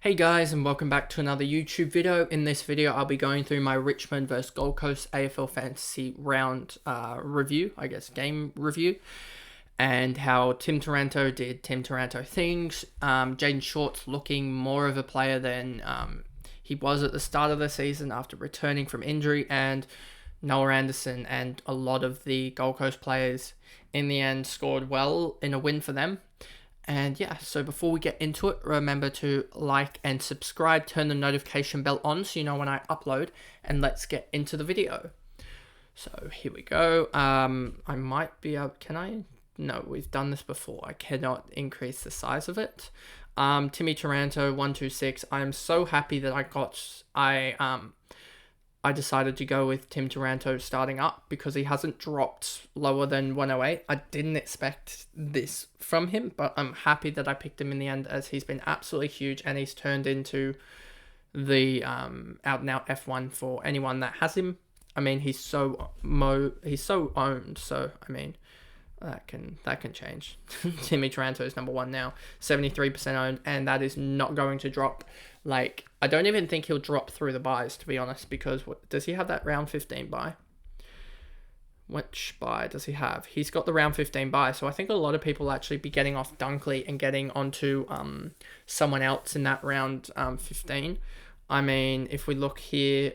Hey guys, and welcome back to another YouTube video. In this video, I'll be going through my Richmond versus Gold Coast AFL Fantasy round review, game review, and how Tim Taranto did Tim Taranto things. Jaden Short's looking more of a player than he was at the start of the season after returning from injury, and Noah Anderson and a lot of the Gold Coast players in the end scored well in a win for them. And yeah, so before we get into it, remember to like and subscribe, turn the notification bell on so you know when I upload, and let's get into the video. So here we go. I might be able, can I? No, we've done this before. I cannot increase the size of it. Timmy Taranto, 126. I'm so happy that I decided to go with Tim Taranto starting up because he hasn't dropped lower than 108. I didn't expect this from him, but I'm happy that I picked him in the end as he's been absolutely huge and he's turned into the out-and-out F1 for anyone that has him. I mean, he's so owned, so I mean, that can change. Timmy Taranto is number one now, 73% owned, and that is not going to drop. Like, I don't even think he'll drop through the buys, to be honest, because does he have that round 15 buy? Which buy does he have? He's got the round 15 buy, so I think a lot of people will actually be getting off Dunkley and getting onto someone else in that round 15. I mean, if we look here,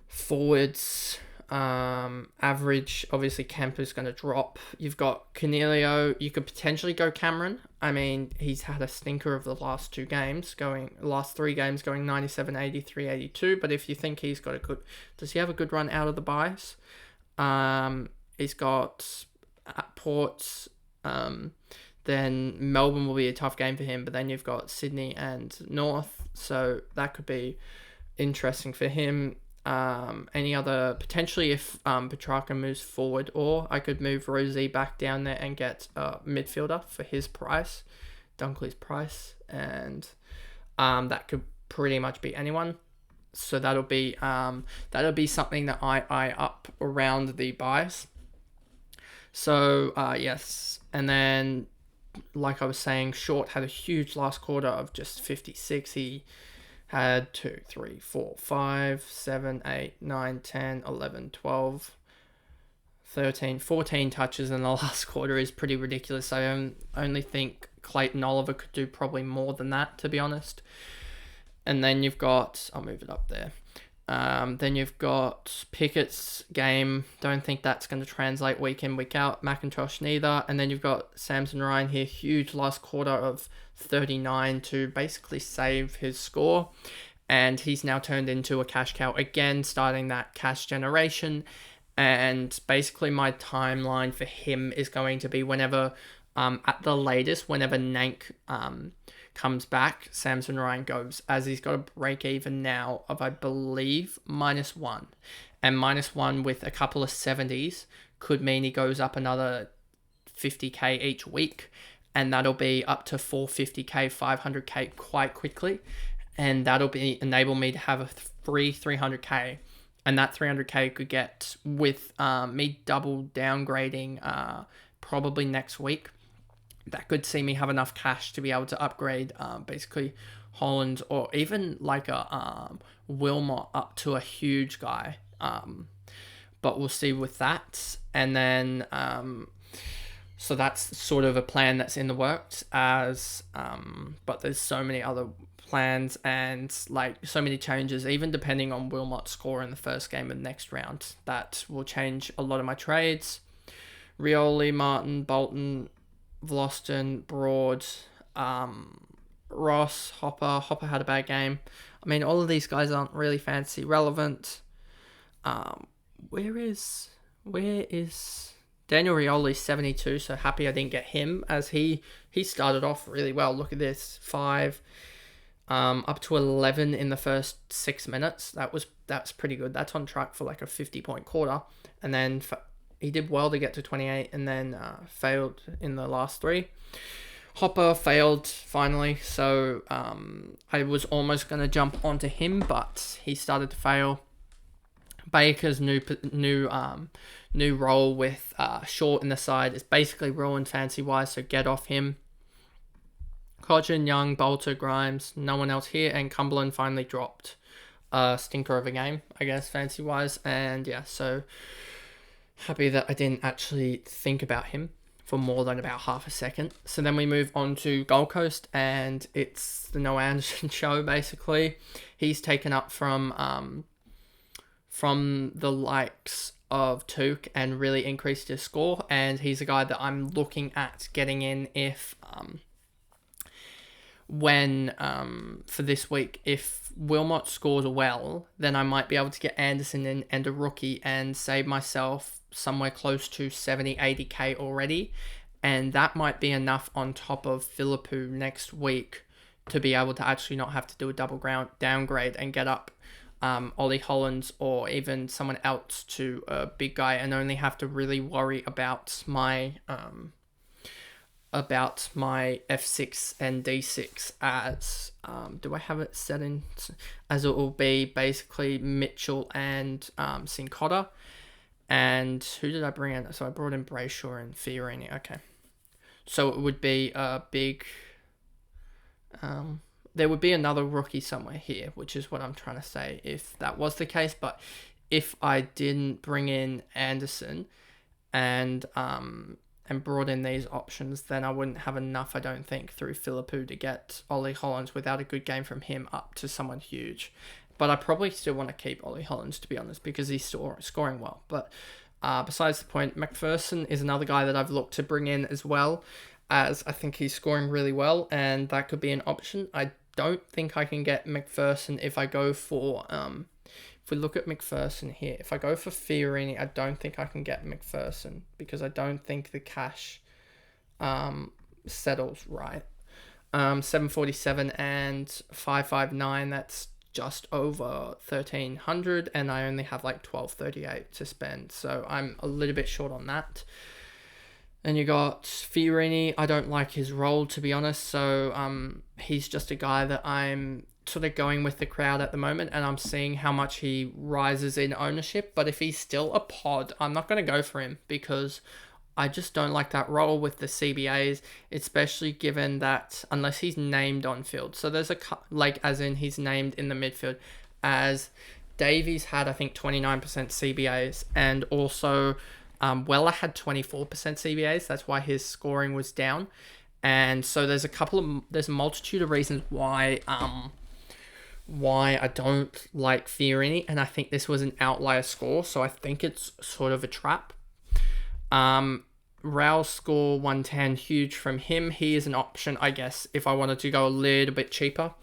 forwards, average, obviously Kemper's going to drop. You've got Cornelio. You could potentially go Cameron. I mean, he's had a stinker of the last three games going 97, 83, 82. But if you think he's got does he have a good run out of the buys? He's got Ports. Then Melbourne will be a tough game for him. But then you've got Sydney and North. So that could be interesting for him. Any other, potentially if Petrarca moves forward, or I could move Rosie back down there and get a midfielder for his price, Dunkley's price, and that could pretty much be anyone. So that'll be something that I up around the buys. So yes, and then like I was saying, Short had a huge last quarter of just 56. He had 2, 3, 4, 5, 7, 8, 9, 10, 11, 12, 13, 14 touches in the last quarter is pretty ridiculous. I only think Clayton Oliver could do probably more than that, to be honest. And then you've got, I'll move it up there. Then you've got Pickett's game. Don't think that's going to translate week in, week out. McIntosh neither. And then you've got Samson Ryan here. Huge last quarter of 39 to basically save his score. And he's now turned into a cash cow again, starting that cash generation. And basically my timeline for him is going to be whenever, at the latest, whenever Nank comes back, Samson Ryan goes, as he's got a break even now of, I believe, -1. And -1 with a couple of 70s could mean he goes up another 50k each week. And that'll be up to 450k, 500k quite quickly. And that'll enable me to have a free 300k. And that 300k could get with me double downgrading probably next week. That could see me have enough cash to be able to upgrade basically Holland or even like a Wilmot up to a huge guy. But we'll see with that. And then so that's sort of a plan that's in the works but there's so many other plans and like so many changes, even depending on Wilmot's score in the first game of the next round, that will change a lot of my trades. Rioli, Martin, Bolton, Vloston, Broad, Ross, Hopper. Hopper had a bad game. I mean, all of these guys aren't really fantasy relevant. Where is Daniel Rioli, 72? So happy I didn't get him, as he started off really well. Look at this, 5, up to 11 in the first 6 minutes. That's pretty good. That's on track for like a 50-point quarter, and then he did well to get to 28 and then failed in the last 3. Hopper failed finally, so I was almost going to jump onto him, but he started to fail. Baker's new role with Short in the side is basically ruined fantasy-wise, so get off him. Codgen, Young, Bolter, Grimes, no one else here, and Cumberland finally dropped a stinker of a game, I guess, fancy-wise. And yeah, so happy that I didn't actually think about him for more than about half a second. So then we move on to Gold Coast, and it's the Noah Anderson show, basically. He's taken up from the likes of Took and really increased his score, and he's a guy that I'm looking at getting in if for this week, if Wilmot scores well, then I might be able to get Anderson in and a rookie and save myself somewhere close to 70, 80k already. And that might be enough on top of Philippou next week to be able to actually not have to do a double downgrade and get up Ollie Hollands or even someone else to a big guy and only have to really worry about my F6 and D6 as, do I have it set in, as it will be basically Mitchell and Cincotta. And who did I bring in? So I brought in Brayshaw and Fiorini. Okay. So it would be a big, there would be another rookie somewhere here, which is what I'm trying to say if that was the case. But if I didn't bring in Anderson and brought in these options, then I wouldn't have enough, I don't think, through Philippou to get Ollie Hollands without a good game from him up to someone huge. But I probably still want to keep Ollie Hollands, to be honest, because he's still scoring well. But besides the point, McPherson is another guy that I've looked to bring in as well, as I think he's scoring really well, and that could be an option. I don't think I can get McPherson if I go for... if we look at McPherson here, if I go for Fiorini, I don't think I can get McPherson because I don't think the cash settles right. 747 and 559, that's just over 1,300, and I only have like 1,238 to spend, so I'm a little bit short on that. And you got Fiorini. I don't like his role, to be honest, so he's just a guy that I'm sort of going with the crowd at the moment, and I'm seeing how much he rises in ownership. But if he's still a pod, I'm not going to go for him because I just don't like that role with the CBAs, especially given that unless he's named on field. So there's as in he's named in the midfield, as Davies had, I think, 29% CBAs, and also Weller had 24% CBAs. That's why his scoring was down. And so there's a multitude of reasons why I don't like Fiorini, and I think this was an outlier score, so I think it's sort of a trap. Rao's score 110, huge from him. He is an option, I guess, if I wanted to go a little bit cheaper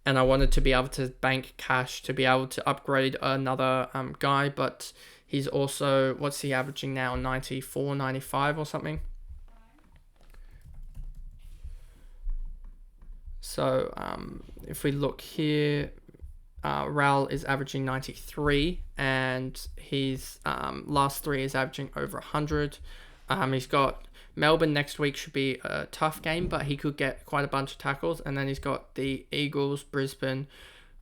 and I wanted to be able to bank cash to be able to upgrade another guy, but he's also, what's he averaging now, 94, 95 or something? So if we look here, Raul is averaging 93, and his last three is averaging over 100. He's got Melbourne next week, should be a tough game, but he could get quite a bunch of tackles. And then he's got the Eagles, Brisbane,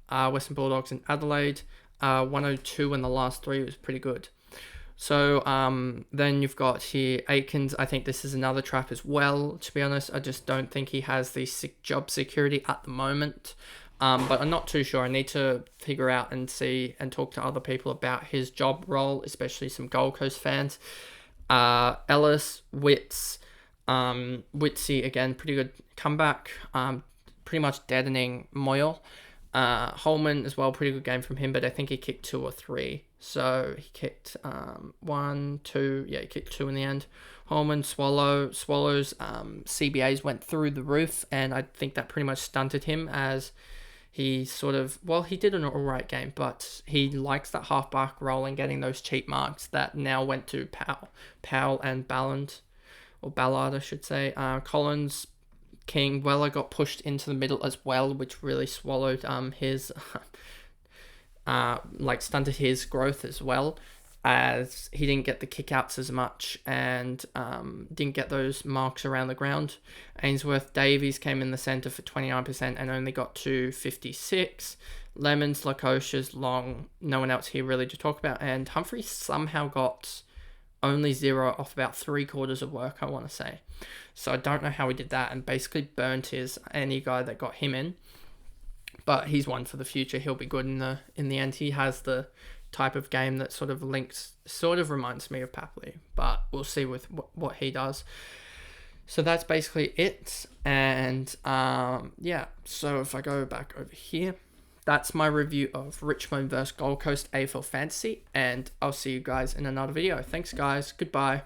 Western Bulldogs, and Adelaide. 102 in the last three was pretty good. So then you've got here Aikens. I think this is another trap as well, to be honest. I just don't think he has the job security at the moment. But I'm not too sure. I need to figure out and see and talk to other people about his job role, especially some Gold Coast fans. Ellis, Witts, Witsy, again, pretty good comeback. Pretty much deadening Moyle. Holman as well, pretty good game from him, but I think he kicked 2 or 3. So he kicked 1, 2, he kicked 2 in the end. Holman, Swallows, CBAs went through the roof, and I think that pretty much stunted him as he sort of, he did an alright game, but he likes that half-back role and getting those cheap marks that now went to Powell and Ballard, I should say. Collins, King, Weller got pushed into the middle as well, which really swallowed his, stunted his growth as well, as he didn't get the kickouts as much and didn't get those marks around the ground. Ainsworth, Davies came in the centre for 29% and only got to 56. Lemons, Lukosius, Long, no one else here really to talk about. And Humphrey somehow got only 0 off about 3/4 of work, I want to say. So I don't know how he did that, and basically burnt any guy that got him in. But he's one for the future. He'll be good in the end. He has the type of game that sort of reminds me of Papley, but we'll see with what he does. So that's basically it. And yeah, so if I go back over here, that's my review of Richmond versus Gold Coast AFL Fantasy, and I'll see you guys in another video. Thanks guys, goodbye.